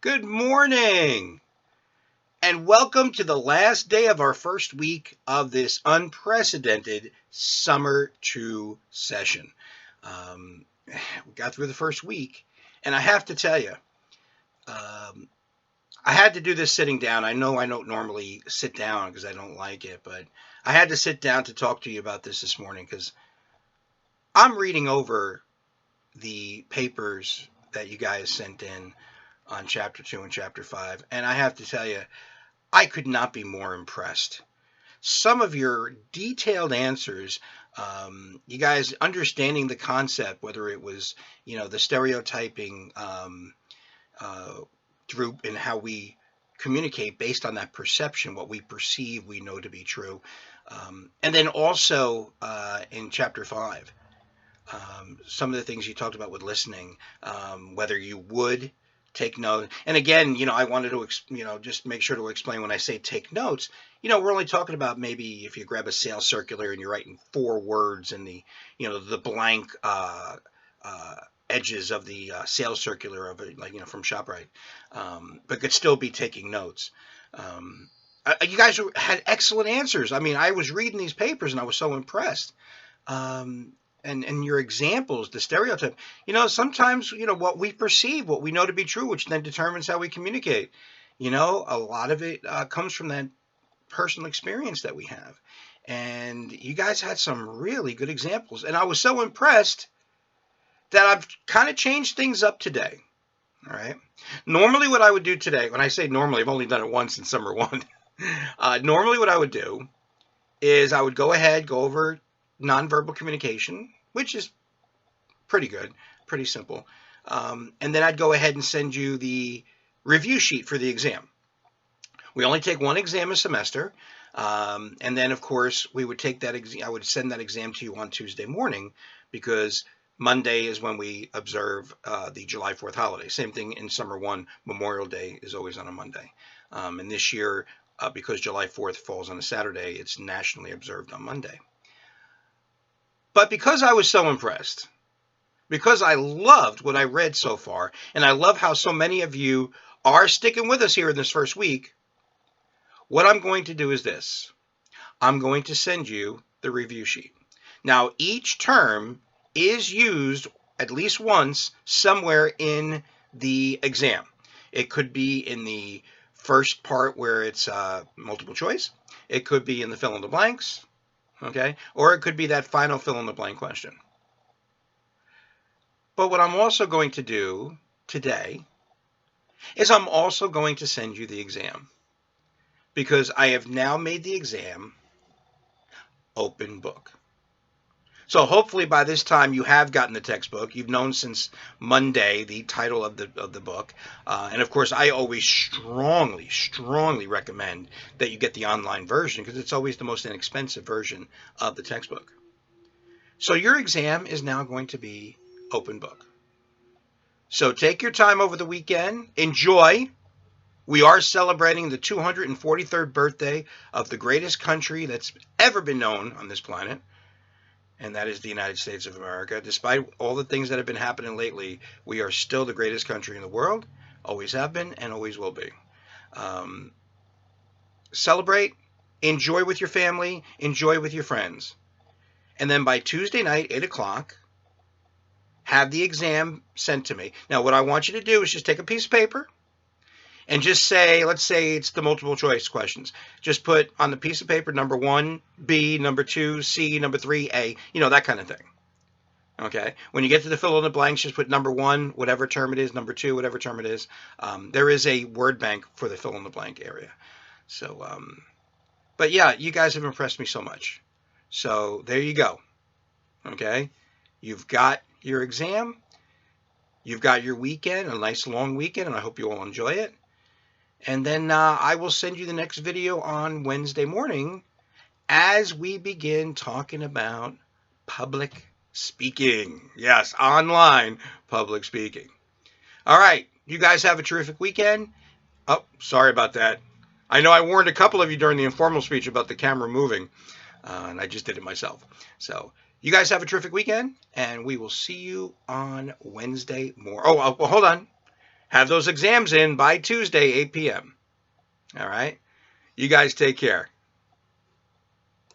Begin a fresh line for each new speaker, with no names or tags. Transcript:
Good morning, and welcome to the last day of our first week of this unprecedented Summer 2 session. We got through the first week, and I have to tell you, um, I had to do this sitting down. I know I don't normally sit down because I don't like it, but I had to sit down to talk to you about this morning because I'm reading over the papers that you guys sent in on Chapter 2 and Chapter 5, and I have to tell you, I could not be more impressed. Some of your detailed answers, you guys understanding the concept, whether it was, the stereotyping uh, through and how we communicate based on that perception, what we perceive we know to be true. And then also in chapter 5, some of the things you talked about with listening, whether you would take note. And again, I wanted to, just make sure to explain when I say take notes, we're only talking about maybe if you grab a sales circular and you're writing 4 words in the blank edges of the sales circular of it, like, from ShopRite, but could still be taking notes. You guys had excellent answers. I mean, I was reading these papers and I was so impressed. And your examples, the stereotype, sometimes, what we perceive, what we know to be true, which then determines how we communicate. A lot of it comes from that personal experience that we have. And you guys had some really good examples. And I was so impressed that I've kind of changed things up today. All right. Normally, what I would do today, when I say normally, I've only done it once in summer 1. Normally, what I would do is I would go over nonverbal communication, which is pretty good, pretty simple. And then I'd go ahead and send you the review sheet for the exam. We only take 1 exam a semester. And then, of course, we would take that I would send that exam to you on Tuesday morning because Monday is when we observe the July 4th holiday. Same thing in summer 1, Memorial Day is always on a Monday. And this year, because July 4th falls on a Saturday, it's nationally observed on Monday. But because I was so impressed, because I loved what I read so far, and I love how so many of you are sticking with us here in this first week, what I'm going to do is this. I'm going to send you the review sheet. Now, each term is used at least once somewhere in the exam. It could be in the first part where it's multiple choice. It could be in the fill in the blanks. Okay? Or it could be that final fill in the blank question. But what I'm also going to do today is I'm also going to send you the exam because I have now made the exam open book. So hopefully by this time you have gotten the textbook. You've known since Monday the title of the book. And of course, I always strongly recommend that you get the online version because it's always the most inexpensive version of the textbook. So your exam is now going to be open book. So take your time over the weekend. Enjoy. We are celebrating the 243rd birthday of the greatest country that's ever been known on this planet. And that is the United States of America. Despite all the things that have been happening lately, we are still the greatest country in the world, always have been, and always will be. Celebrate, enjoy with your family, enjoy with your friends. And then by Tuesday night, 8 o'clock, have the exam sent to me. Now, what I want you to do is just take a piece of paper and just say, let's say it's the multiple choice questions. Just put on the piece of paper number 1, B, number 2, C, number 3, A, that kind of thing. Okay. When you get to the fill in the blanks, just put number 1, whatever term it is, number 2, whatever term it is. There is a word bank for the fill in the blank area. So, but yeah, you guys have impressed me so much. So there you go. Okay. You've got your exam. You've got your weekend, a nice long weekend, and I hope you all enjoy it. And then I will send you the next video on Wednesday morning as we begin talking about public speaking. Yes, online public speaking. All right. You guys have a terrific weekend. Oh, sorry about that. I know I warned a couple of you during the informal speech about the camera moving, and I just did it myself. So you guys have a terrific weekend, and we will see you on Wednesday morning. Oh, well, hold on. Have those exams in by Tuesday, 8 p.m. All right? You guys take care.